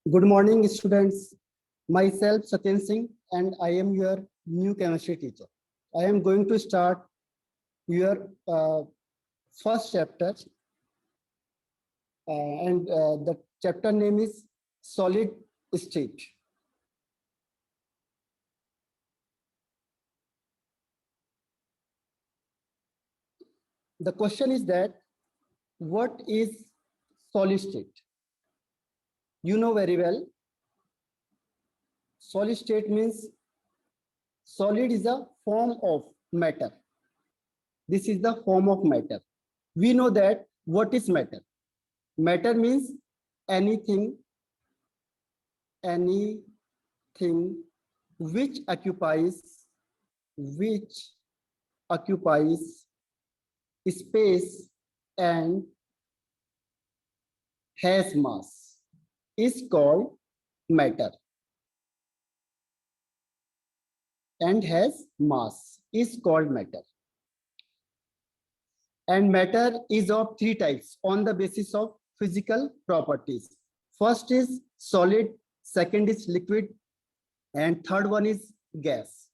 Good morning, students. Myself, Satyen Singh, and I am your new chemistry teacher. I am going to start your first chapter, and the chapter name is Solid State. The question is that, what is solid state? You know very well, solid state means solid is a form of matter. This is the form of matter. We know that what is matter? Matter means anything which occupies space and has mass is called matter, and has mass is called matter. And matter is of three types on the basis of physical properties. First is solid, second is liquid, and third one is gas.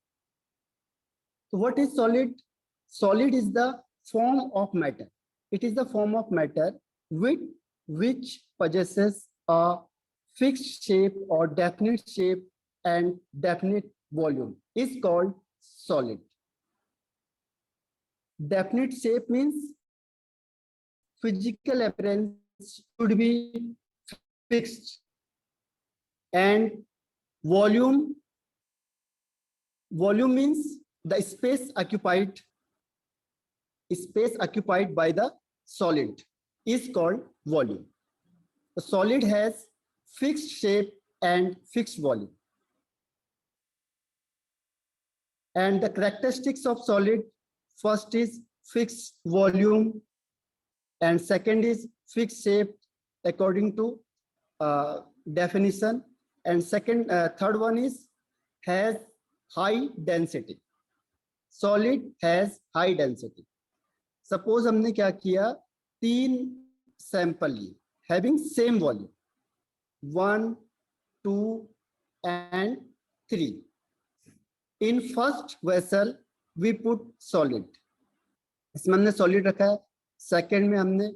So what is solid? Solid is the form of matter. It is the form of matter which possesses a fixed shape or definite shape and definite volume is called solid. Definite shape means physical appearance should be fixed, and volume means the space occupied by the solid is called volume. The solid has fixed shape and fixed volume. And the characteristics of solid, first is fixed volume, and second is fixed shape according to definition, and third one is has high density. Solid has high density. Suppose हमने क्या किया, 3 sample लिए having same volume 1, 2 and 3. In first vessel we put solid. इसमें हमने solid रखा है, second में हमने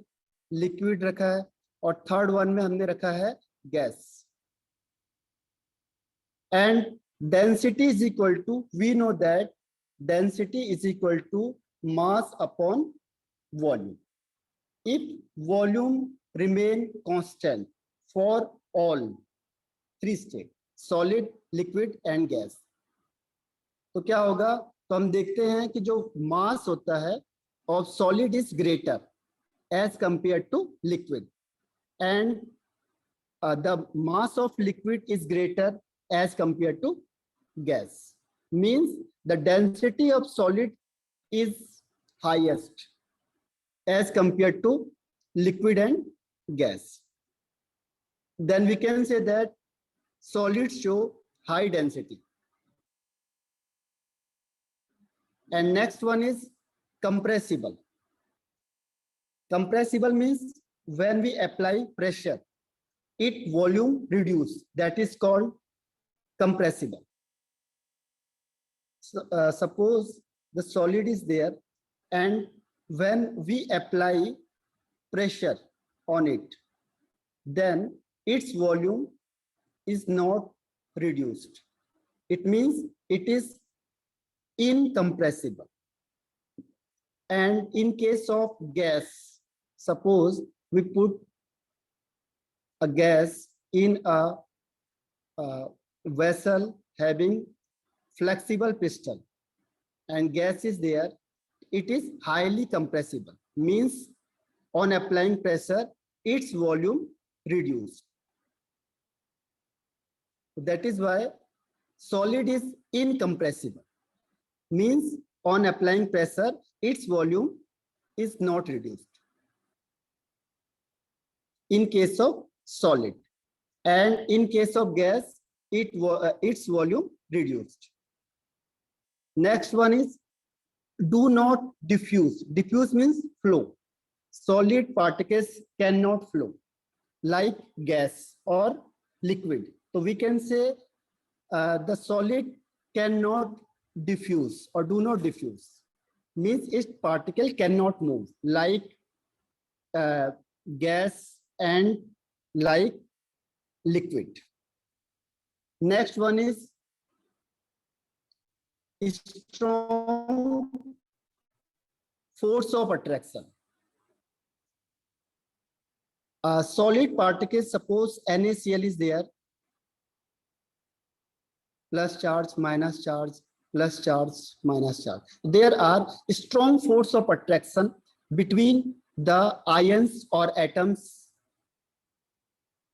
लिक्विड रखा है, और थर्ड वन में हमने रखा है gas. And density is equal to, we know that density is equal to mass upon volume. If volume remain constant for all three states, solid, liquid and gas, तो क्या होगा? तो हम देखते हैं कि जो मास होता है of solid is greater as compared to liquid, and the mass of liquid is greater as compared to gas. Means the density of solid is highest as compared to liquid and gas. Then we can say that solids show high density. And next one is compressible. Compressible means when we apply pressure, its volume reduce. That is called compressible. So, suppose the solid is there, and when we apply pressure on it, then its volume is not reduced. It means it is incompressible. And in case of gas, suppose we put a gas in a vessel having flexible piston, and gas is there, it is highly compressible. Means on applying pressure, its volume reduced. That is why solid is incompressible. Means on applying pressure, its volume is not reduced in case of solid, and in case of gas, its volume reduced. Next one is do not diffuse. Diffuse means flow. Solid particles cannot flow like gas or liquid. So we can say the solid cannot diffuse or do not diffuse, means its particle cannot move, like uh, gas and like liquid. Next one is strong force of attraction. Solid particles, suppose NaCl is there, plus charge, minus charge, plus charge, minus charge. There are strong force of attraction between the ions or atoms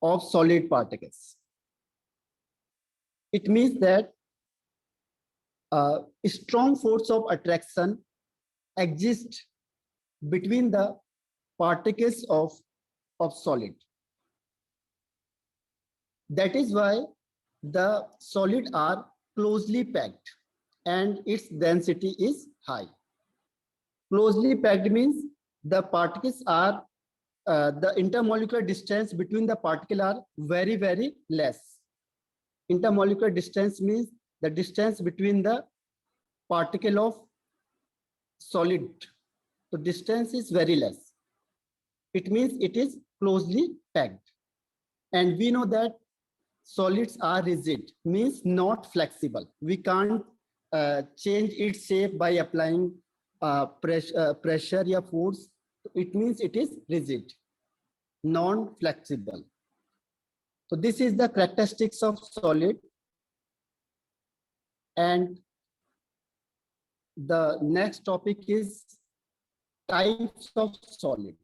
of solid particles. It means that a strong force of attraction exists between the particles of solid. That is why the solid are closely packed and its density is high. Closely packed means the particles are the intermolecular distance between the particle are very, very less. Intermolecular distance means the distance between the particle of solid. So distance is very less. It means it is closely packed. And we know that solids are rigid, means not flexible. We can't change its shape by applying pressure or force. It means it is rigid, non-flexible. So this is the characteristics of solid. And the next topic is types of solid.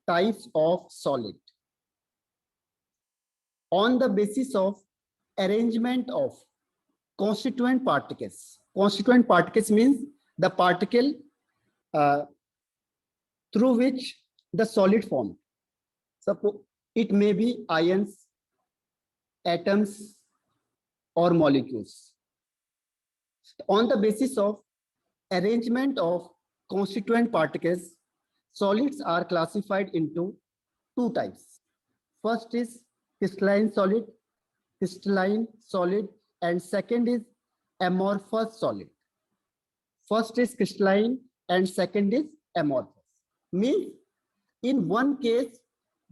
Types of solid. On the basis of arrangement of constituent particles. Constituent particles means the particle through which the solid formed. Suppose it may be ions, atoms, or molecules. On the basis of arrangement of constituent particles, solids are classified into two types. First is crystalline solid, and second is amorphous solid. First is crystalline and second is amorphous. Means in one case,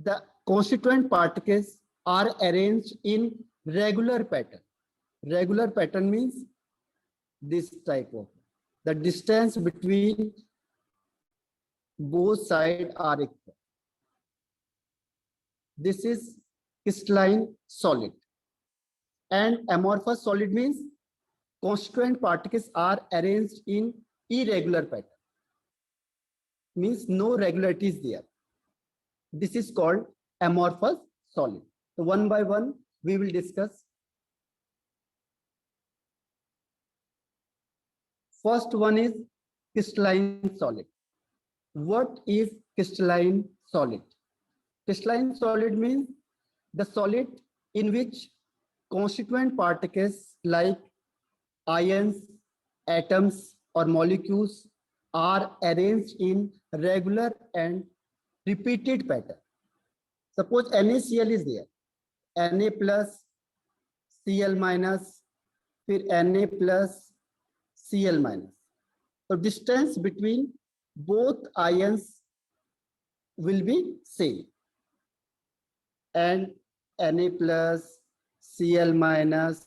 the constituent particles are arranged in regular pattern. Regular pattern means this type of, the distance between both sides are equal. This is crystalline solid. And amorphous solid means constituent particles are arranged in irregular pattern. Means no regularity is there. This is called amorphous solid. So one by one, we will discuss. First one is crystalline solid. What is crystalline solid? Crystalline solid means the solid in which constituent particles like ions, atoms, or molecules are arranged in regular and repeated pattern. Suppose NaCl is there, Na plus Cl minus, फिर Na plus Cl minus. So distance between both ions will be same. And Na plus Cl minus,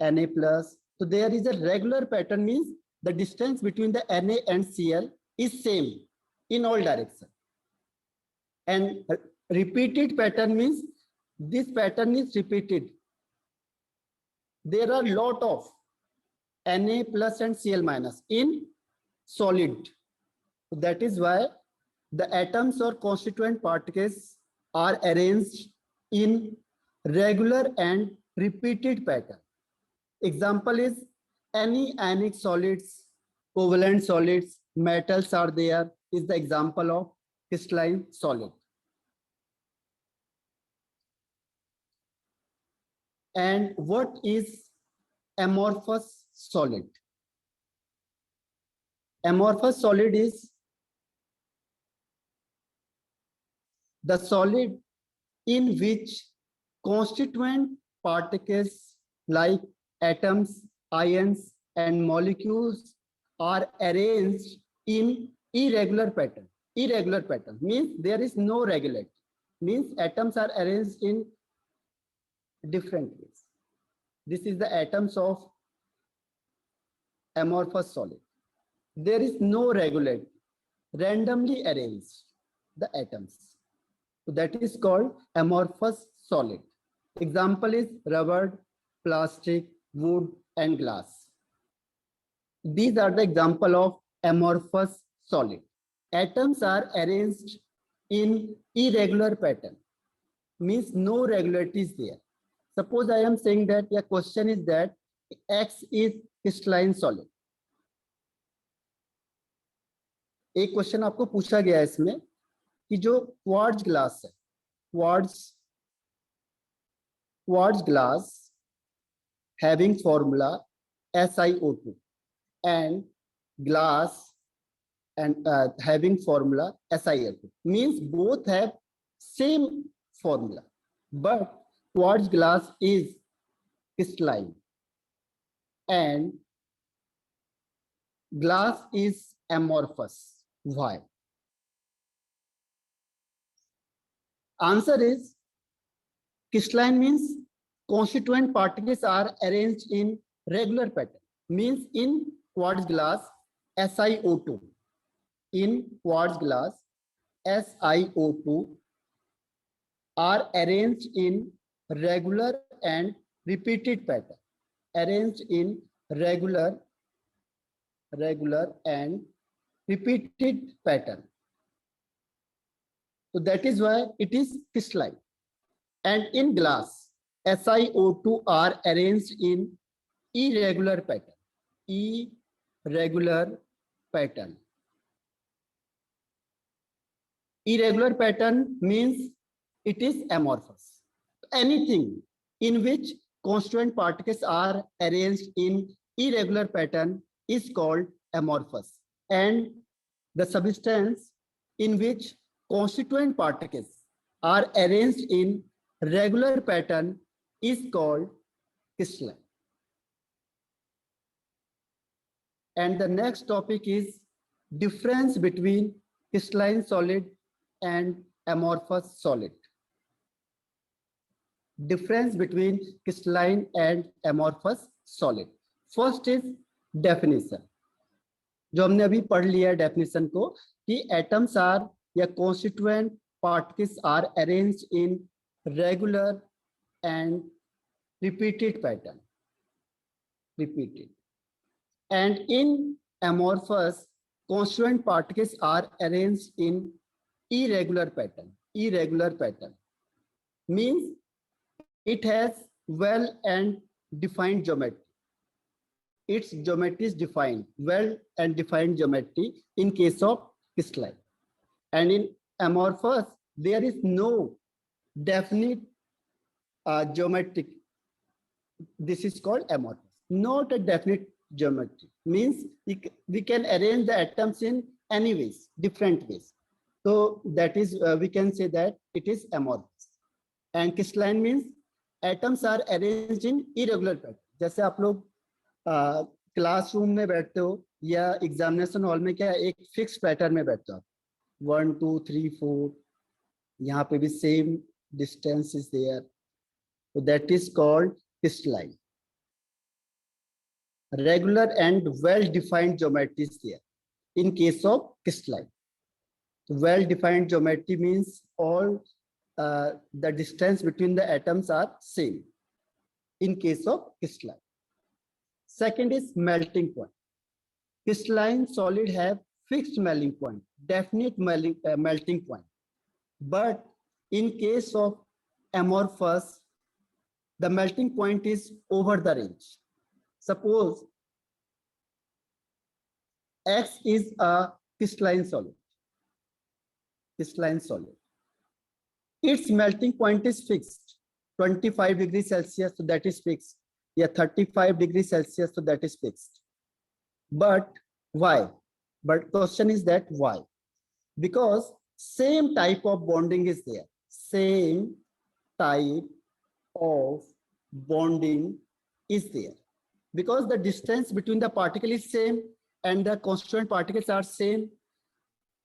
Na plus. So there is a regular pattern, means the distance between the Na and Cl is same in all directions. And repeated pattern means this pattern is repeated. There are lot of Na plus and Cl minus in solid. So that is why the atoms or constituent particles are arranged in regular and repeated pattern. Example is any ionic solids, covalent solids, metals are there, is the example of crystalline solid. And what is amorphous solid? Amorphous solid is the solid in which constituent particles like atoms, ions, and molecules are arranged in irregular pattern. Irregular pattern means there is no regularity. Means atoms are arranged in different ways. This is the atoms of amorphous solid. There is no regularity. Randomly arranged the atoms. So that is called amorphous solid. Example is rubber, plastic, wood, and glass. These are the example of amorphous solid. Atoms are arranged in irregular pattern. Means no regularity is there. Suppose I am saying that your question is that X is crystalline solid. एक question आपको पूछा गया है इसमें कि जो quartz glass है, quartz glass having formula SiO2 and glass and having formula SiO2 means both have same formula, but quartz glass is crystalline and glass is amorphous. Why? Answer is crystalline means constituent particles are arranged in regular pattern. Means in quartz glass SiO2. In quartz glass SiO2 are arranged in regular and repeated pattern. Arranged in regular and repeated pattern. So that is why it is crystalline. And in glass, SiO2 are arranged in irregular pattern. Irregular pattern. Irregular pattern means it is amorphous. Anything in which constituent particles are arranged in irregular pattern is called amorphous. And the substance in which constituent particles are arranged in regular pattern is called crystalline. And the next topic is difference between crystalline solid and amorphous solid. Difference between crystalline and amorphous solid. First is definition. जो हमने अभी पढ़ लिया है definition को कि atoms are या constituent particles are arranged in regular and repeated pattern. Repeated. And in amorphous, constituent particles are arranged in irregular pattern. Irregular pattern means it has well and defined geometry. Its geometry is defined, well and defined geometry in case of crystalline. And in amorphous, there is no definite geometric. This is called amorphous. Not a definite geometry. Means we can arrange the atoms in any ways, different ways. So that is, we can say that it is amorphous. And crystalline means atoms are arranged in irregular pattern. जैसे आप लोग classroom में बैठते हो या examination hall में क्या एक फिक्स पैटर्न में बैठते हो, 1 2 3 4, यहाँ पे भी same distance is there, so that is called crystalline. Regular and well-defined geometry is there in case of crystalline. Well-defined geometry means all the distance between the atoms are same in case of crystalline. Second is melting point. Crystalline solid have fixed melting point, definite melting point. But in case of amorphous, the melting point is over the range. Suppose X is a crystalline solid. Crystalline solid. Its melting point is fixed. 25 degrees Celsius, so that is fixed. Yeah, 35 degrees Celsius, so that is fixed. But why? But question is that why? Because same type of bonding is there. Same type of bonding is there. Because the distance between the particle is same and the constituent particles are same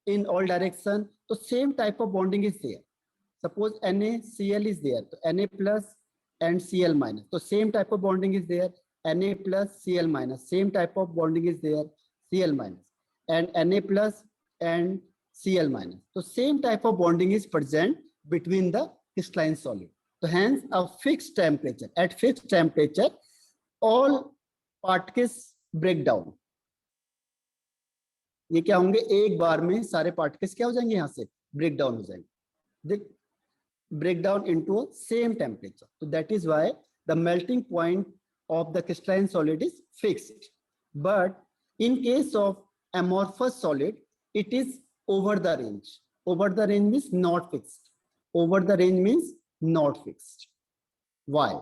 in all direction, so same type of bonding is there. Suppose NaCl is there, so Na plus and Cl minus, so same type of bonding is there. Na plus Cl minus, same type of bonding is there, Cl minus, and Na plus and Cl minus, so same type of bonding is present between the crystalline solid. So hence a fixed temperature, at fixed temperature all particles break down. ये क्या होंगे, एक बार में सारे particles क्या हो जाएंगे, यहाँ से ब्रेक डाउन हो जाएंगे, break down into a same temperature. So that is why the melting point of the crystalline solid is fixed. But in case of amorphous solid, it is over the range. Over the range means not fixed. Over the range means not fixed. Why?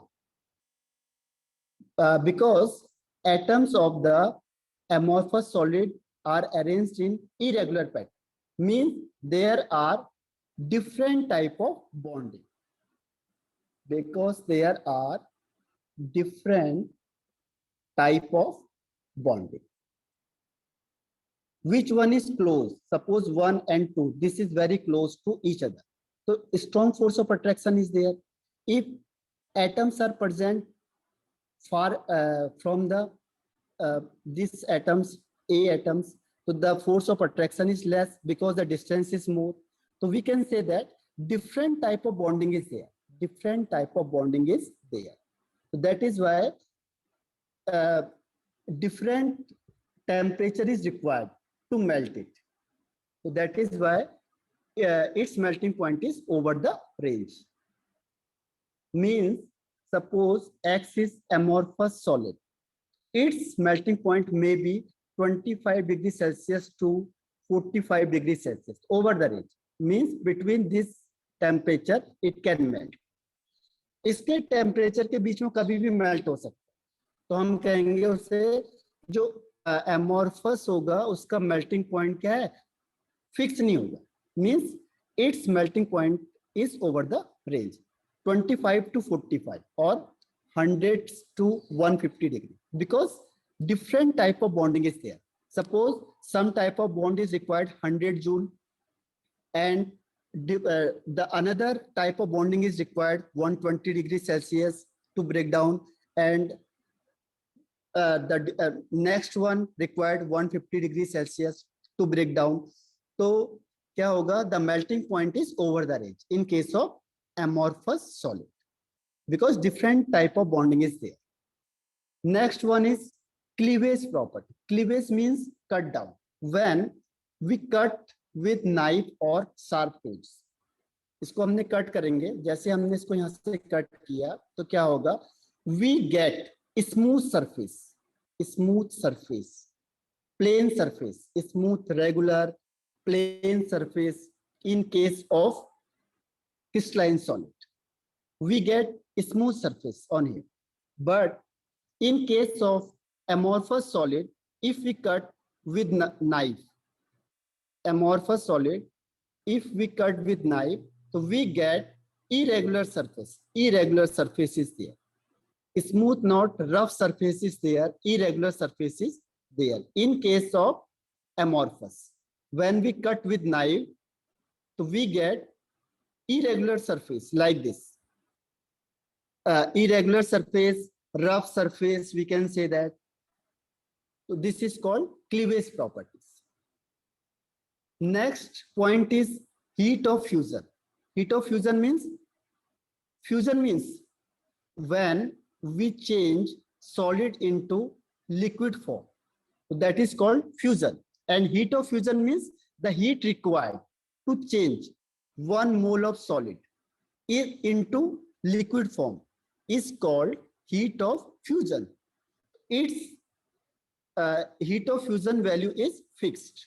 Because atoms of the amorphous solid are arranged in irregular pattern. Means there are different type of bonding. Because there are different type of bonding. Which one is close? Suppose 1 and 2, this is very close to each other, so strong force of attraction is there. If atoms are present far from the these atoms, A atoms, so the force of attraction is less because the distance is more. So we can say that different type of bonding is there. Different type of bonding is there. So that is why different temperature is required to melt it. So that is why its melting point is over the range. Means suppose X is amorphous solid. Its melting point may be 25 degrees Celsius to 45 degrees Celsius over the range. Means between this temperature it can melt. इसके temperature के बीच में कभी भी melt हो सकता है, तो हम कहेंगे उसे जो एमोर्फस होगा उसका मेल्टिंग पॉइंट क्या है, फिक्स नहीं होगा. Means it's melting point is over the range 25 to 45 or 100 to 150 degree, because different type of bonding is there. Suppose some type of bond is required 100 joule and the another type of bonding is required 120 degrees Celsius to break down, and the next one required 150 degrees Celsius to break down. तो क्या होगा, the melting point is over the range in case of amorphous solid, because different type of bonding is there. Next one is cleavage property. Cleavage means cut down. When we cut with knife or sharp tools, इसको हमने cut करेंगे, जैसे हमने इसको यहाँ से cut किया तो क्या होगा, we get smooth surface, plain surface, smooth, regular, plain surface in case of crystalline solid. We get smooth surface on here. But in case of amorphous solid, if we cut with knife, amorphous solid, if we cut with knife, so we get irregular surface. Irregular surface is there. Smooth, not rough surface is there. Irregular surface is there. In case of amorphous, when we cut with knife, so we get irregular surface like this. Irregular surface, rough surface, we can say that. So this is called cleavage properties. Next point is heat of fusion. Heat of fusion means when we change solid into liquid form. So that is called fusion. And heat of fusion means the heat required to change 1 mole of solid into liquid form is called heat of fusion. Its heat of fusion value is fixed,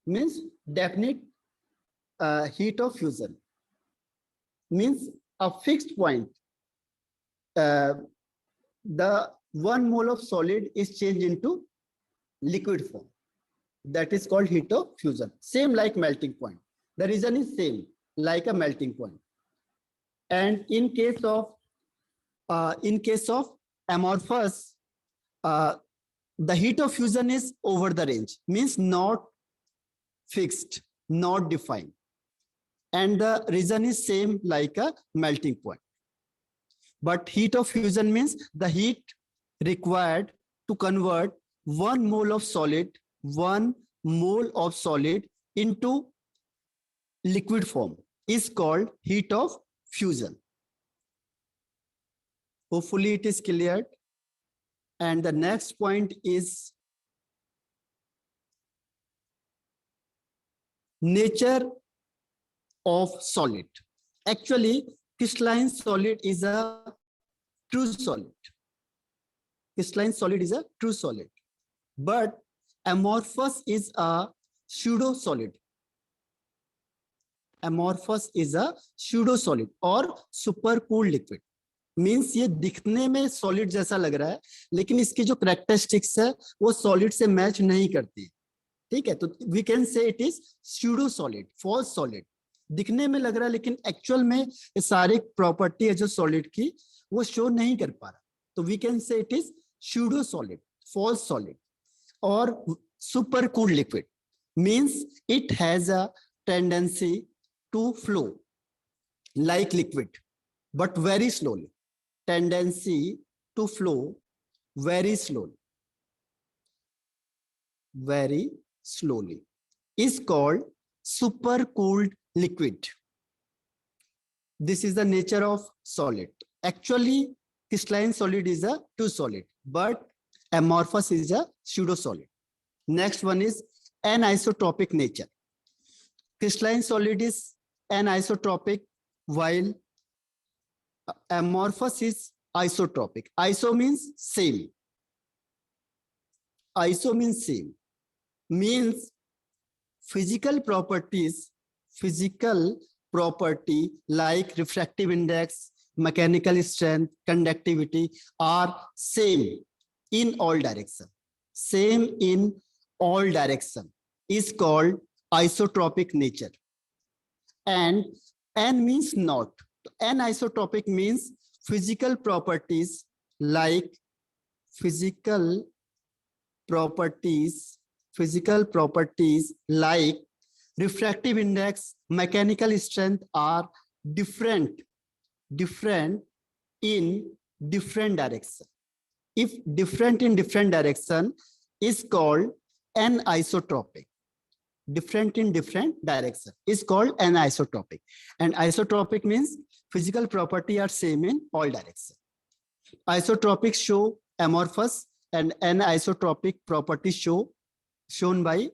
means definite heat of fusion, means a fixed point. The 1 mole of solid is changed into liquid form. That is called heat of fusion. Same like melting point. The reason is same, like a melting point. And in case of In case of amorphous, the heat of fusion is over the range, means not fixed, not defined. And the region is same like a melting point. But heat of fusion means the heat required to convert 1 mole of solid, 1 mole of solid into liquid form is called heat of fusion. Hopefully it is clear. And the next point is nature of solid. Actually, crystalline solid is a true solid. Crystalline solid is a true solid. But amorphous is a pseudo solid. Amorphous is a pseudo solid or super cooled liquid. Means ये दिखने में solid जैसा लग रहा है, लेकिन इसकी जो कैरेक्टरिस्टिक्स है वो सॉलिड से मैच नहीं करती। ठीक है, तो we can say it is pseudo solid, false solid. दिखने में लग रहा है लेकिन एक्चुअल में ये सारी प्रॉपर्टी है जो सॉलिड की वो शो नहीं कर पा रहा, तो we can say it is pseudo solid, false solid. और supercooled liquid means it has a tendency to flow like liquid but very slowly, tendency to flow very slowly is called supercooled liquid. This is the nature of solid. Actually crystalline solid is a true solid, but amorphous is a pseudo solid. Next one is anisotropic nature. Crystalline solid is anisotropic while amorphous is isotropic. Iso means same. Iso means same. Means physical property like refractive index, mechanical strength, conductivity are same in all direction. Same in all direction is called isotropic nature. And N means not. Anisotropic means physical properties like refractive index, mechanical strength are different in different direction. If different in different direction is called anisotropic. Different in different direction is called anisotropic. And isotropic means physical property are same in all direction. Isotropic show amorphous and anisotropic property shown by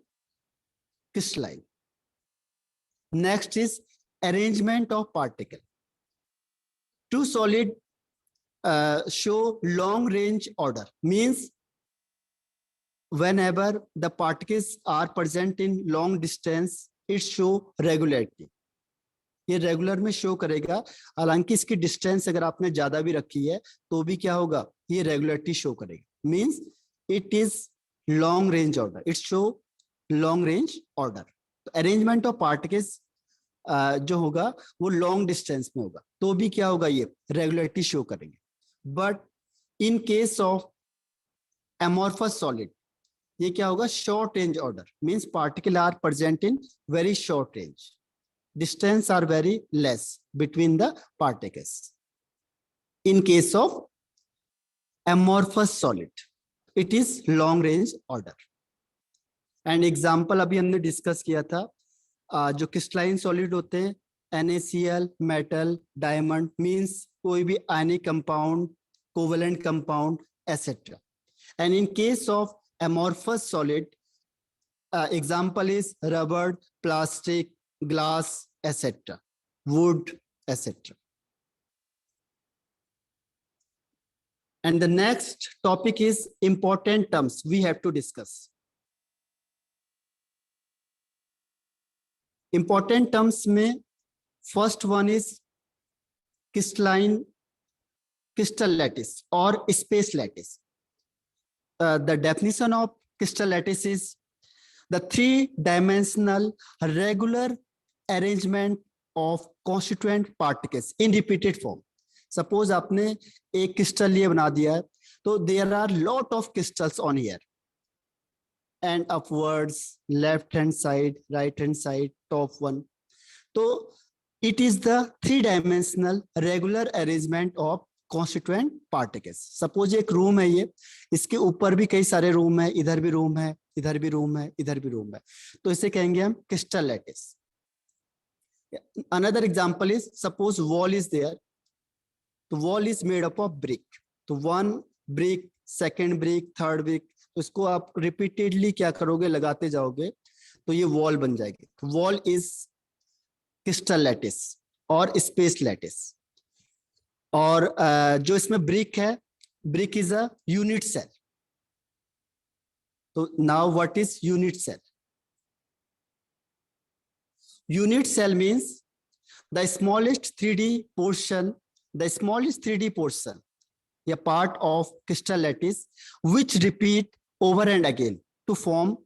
crystalline. Next is arrangement of particle. Two solid show long range order, means whenever the particles are present in long distance, it show regularity. ये regular में show करेगा, हालांकि इसकी distance अगर आपने ज्यादा भी रखी है तो भी क्या होगा, ये रेगुलरिटी शो करेगा। Means it is long range order, it show long range order. तो अरेंजमेंट ऑफ पार्टिकल्स जो होगा वो लॉन्ग डिस्टेंस में होगा, तो भी क्या होगा, ये रेगुलरिटी शो करेंगे। But in case of amorphous solid ये क्या होगा, short range order, means particle are present in very short range, distance are very less between the particles. In case of amorphous solid, it is long range order. And example अभी हमने discuss किया था, जो crystalline solid होते हैं NaCl, metal, diamond, means कोई भी ionic compound, covalent compound, etc. And in case of amorphous solid, example is rubber, plastic, glass, etc., wood, etc. And the next topic is important terms we have to discuss. Important terms में first one is crystalline, crystal lattice or space lattice. The definition of crystal lattice is the three-dimensional regular arrangement of constituent particles in repeated form suppose आपने एक crystal ये बना दिया है, तो there are lot of crystals on here and upwards, left hand side, right hand side, top one. तो it is the three dimensional regular arrangement of constituent particles. Suppose एक room है ये, इसके ऊपर भी कई सारे रूम है, इधर भी रूम है, इधर भी रूम है, इधर भी रूम है, तो इसे कहेंगे हम crystal lattice. Another example is suppose wall is there. तो wall is made up of brick. तो one brick, second brick, third brick, तो इसको आप रिपीटेडली क्या करोगे, लगाते जाओगे तो ये वॉल बन जाएगी. वॉल इज क्रिस्टल लैटिस और स्पेस लैटिस. और जो इसमें ब्रिक है, brick is a unit cell. तो now what is unit cell? Unit cell means the smallest 3D portion, the smallest 3D portion, a part of crystal lattice which repeat over and again to form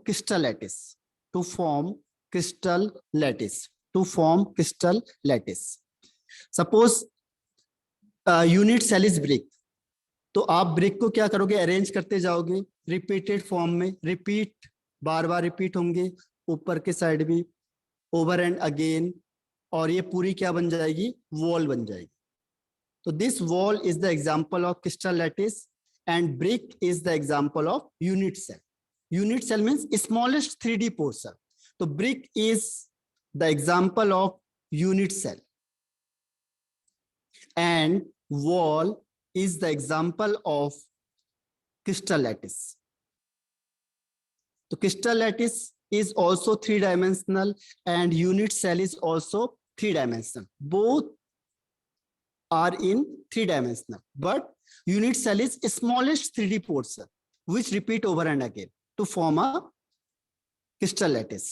crystal lattice, to form crystal lattice, to form crystal lattice. Suppose unit cell is brick. तो आप brick को क्या करोगे, arrange करते जाओगे repeated form में, repeat बार बार repeat होंगे, ऊपर के साइड भी, ओवर एंड अगेन, और ये पूरी क्या बन जाएगी, वॉल बन जाएगी. तो this wall is the example of crystal lattice and brick is the example of unit cell. Unit cell means smallest 3D portion. तो brick is the example of unit cell and wall is the example of crystal lattice. So crystal lattice is also three-dimensional and unit cell is also three-dimensional. Both are in three-dimensional, but unit cell is smallest 3D portion which repeat over and again to form a crystal lattice.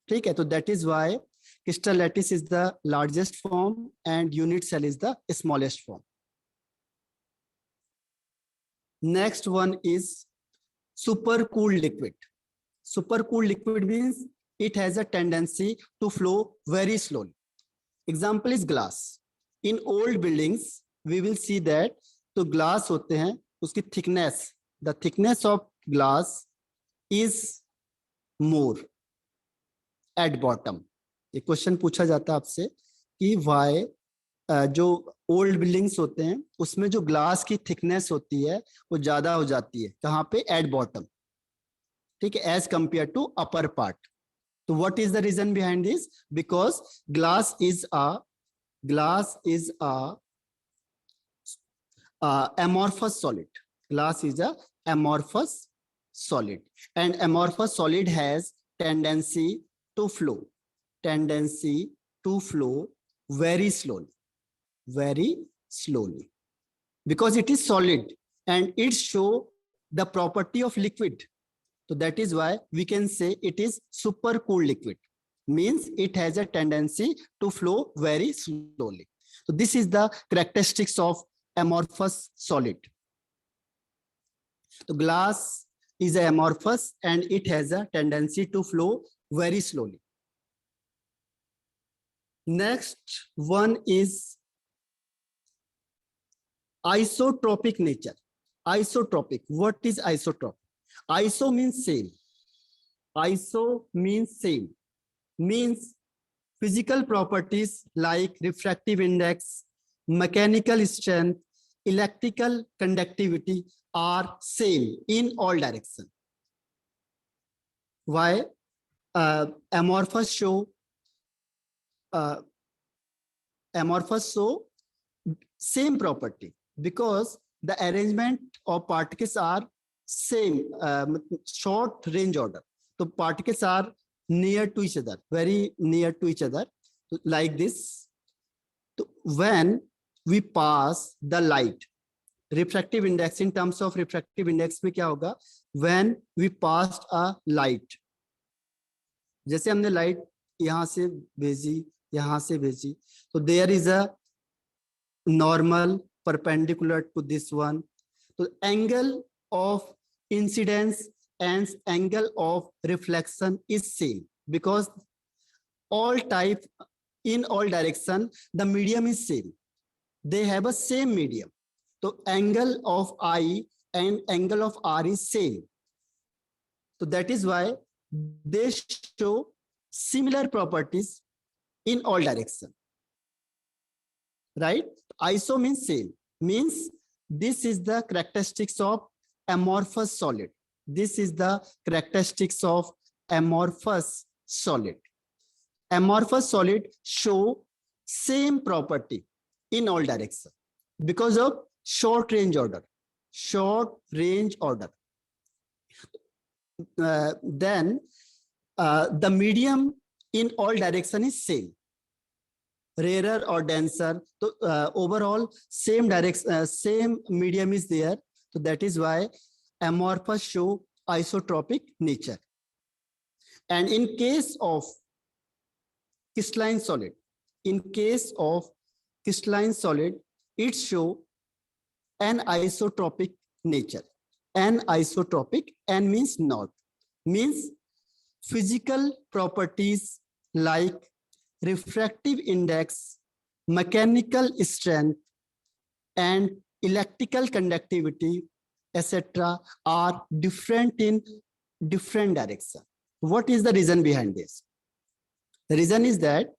ठीक है, तो that is why crystal lattice is the largest form and unit cell is the smallest form. Next one is supercooled liquid. Supercooled liquid means it has a tendency to flow very slowly. Example is glass. In old buildings, we will see that तो glass होते हैं, उसकी thickness, the thickness of glass is more at bottom. ये question पूछा जाता है आपसे कि why जो ओल्ड बिल्डिंग्स होते हैं उसमें जो ग्लास की थिकनेस होती है वो ज्यादा हो जाती है, कहाँ पे, एट बॉटम. ठीक है, as compare to upper part. तो what is the reason behind this? Because glass is a amorphous solid. Glass is a amorphous solid and amorphous solid has tendency to flow very slowly because it is solid and it show the property of liquid. So that is why we can say it is supercooled liquid, means it has a tendency to flow very slowly. So this is the characteristics of amorphous solid. So glass is amorphous and it has a tendency to flow very slowly. Next one is isotropic nature. Isotropic. What is isotropic? Iso means same. Iso means same. Means physical properties like refractive index, mechanical strength, electrical conductivity are same in all directions. Why? Amorphous show same property because the arrangement of particles are same, short range order. So particles are near to each other, very near to each other, like this. So when we pass the light, refractive index, in terms of refractive index में क्या होगा, when we passed a light, जैसे हमने light यहाँ से भेजी, यहाँ से भेजी, so there is a normal perpendicular to this one. So angle of incidence and angle of reflection is same because all type in all direction the medium is same. they have a same medium. So angle of I and angle of R is same. So that is why they show similar properties in all directions. Right? Iso means same. Means this is the characteristics of amorphous solid. This is the characteristics of amorphous solid. Amorphous solid show same property in all directions because of short range order. Short range order. Then the medium in all direction is same. Rarer or denser. So overall same direction, same medium is there. So that is why amorphous show isotropic nature. And in case of crystalline solid, it show anisotropic nature. Anisotropic, N means not, means physical properties like refractive index, mechanical strength, and electrical conductivity, etc. are different in different directions. What is the reason behind this? The reason is that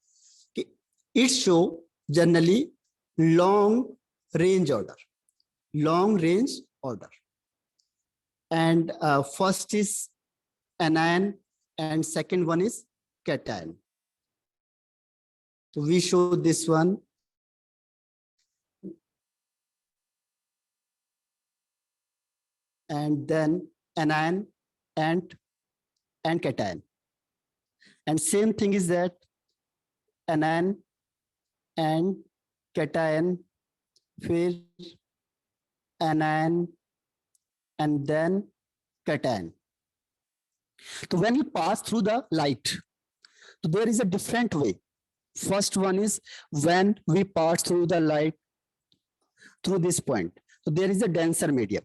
it shows generally long range order. And first is anion and second one is cation. So we show this one. And then anion and cation. And same thing is that anion and cation, फिर anion and then cation. So when you pass through the light, so there is a different way. First one is when we pass through the light through this point. So there is a denser medium.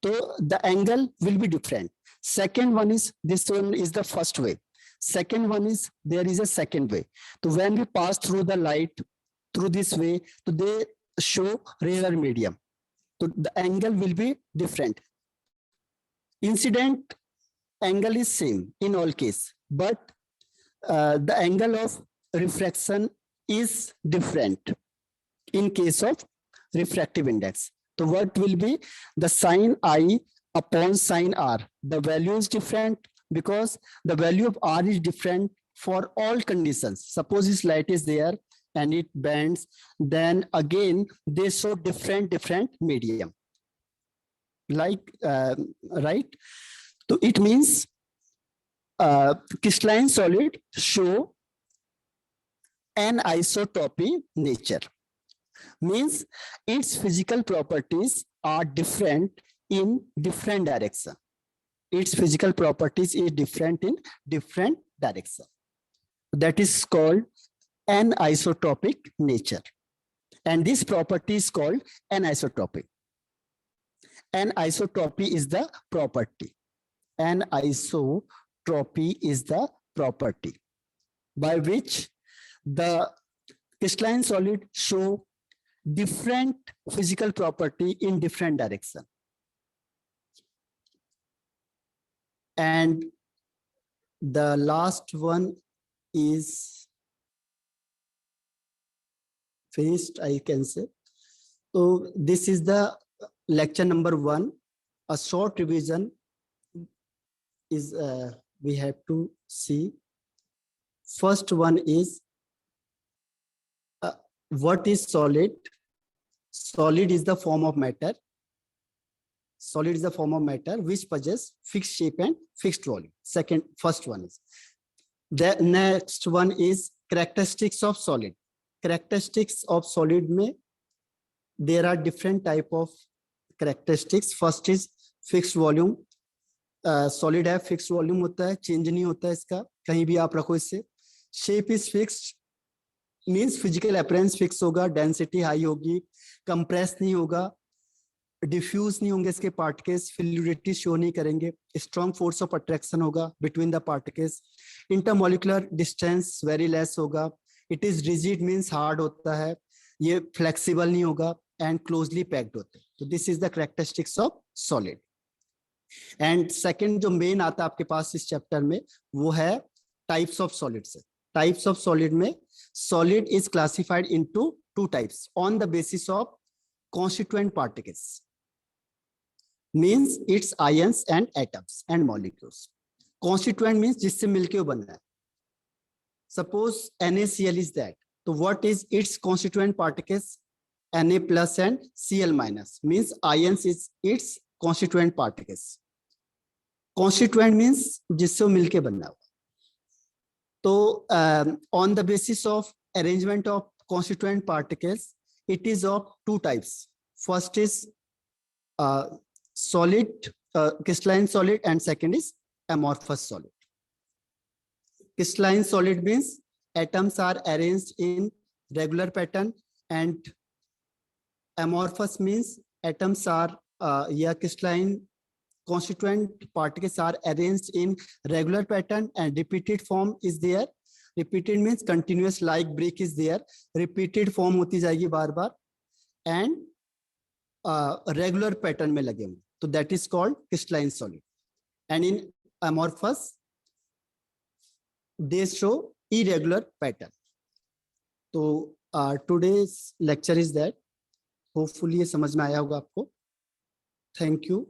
So the angle will be different. Second one is, this one is the first way. Second one is, there is a second way. So when we pass through the light through this way, so they show rarer medium. So the angle will be different. Incident angle is same in all case, but the angle of refraction is different in case of refractive index. So what will be the sin I upon sin R? The value is different because the value of R is different for all conditions. Suppose this light is there and it bends, then again they show different medium. Like right? So it means crystalline solid show anisotropy nature. Means its physical properties are different in different direction. Its physical properties is different in different direction. That is called anisotropic nature. And this property is called anisotropy. Anisotropy is the property. Anisotropy is the property by which the crystalline solid show different physical property in different direction. And the last one is finished, I can say. So this is the lecture number 1. A short revision is we have to see. First one is what is solid? Solid is the form of matter. Solid is the form of matter which possesses fixed shape and fixed volume. First one is. The next one is characteristics of solid. Characteristics of solid में there are different type of characteristics. First is fixed volume. Solid है, fixed volume होता है, change नहीं होता है इसका, कहीं भी आप रखो इससे. Shape is fixed, means physical appearance fixed होगा, density high होगी, compress नहीं होगा, diffuse नहीं होंगे इसके particles, fluidity show नहीं करेंगे, strong force of attraction होगा between the particles, intermolecular distance very less होगा, it is rigid means hard होता है, ये फ्लेक्सिबल नहीं होगा एंड क्लोजली पैक्ड होते हैं। तो this is the characteristics of solid. And second जो मेन आता है आपके पास इस चैप्टर में वो है टाइप्स ऑफ सॉलिड से। टाइप्स ऑफ सॉलिड में solid is classified into two types on the basis of constituent particles, means its ions and atoms and molecules. Constituent means जिससे मिलके वो बना है। Suppose NaCl is that, तो what is its constituent particles? Na plus and Cl minus, means ions is its constituent particles. Constituent means जिससे वो मिलके बना हुआ। तो on the basis of arrangement of constituent particles, it is of two types. First is solid, crystalline solid, and second is amorphous solid. Crystalline solid means atoms are arranged in regular pattern, and amorphous means atoms are crystalline constituent particles are arranged in regular pattern and repeated form is there. Repeated means continuous, like brick is there, repeated form होती जाएगी बार बार and regular pattern में लगे होंगे, तो that is called crystalline solid. And in amorphous they show irregular pattern. तो today's lecture is that. Hopefully ये समझ में आया होगा आपको. Thank you.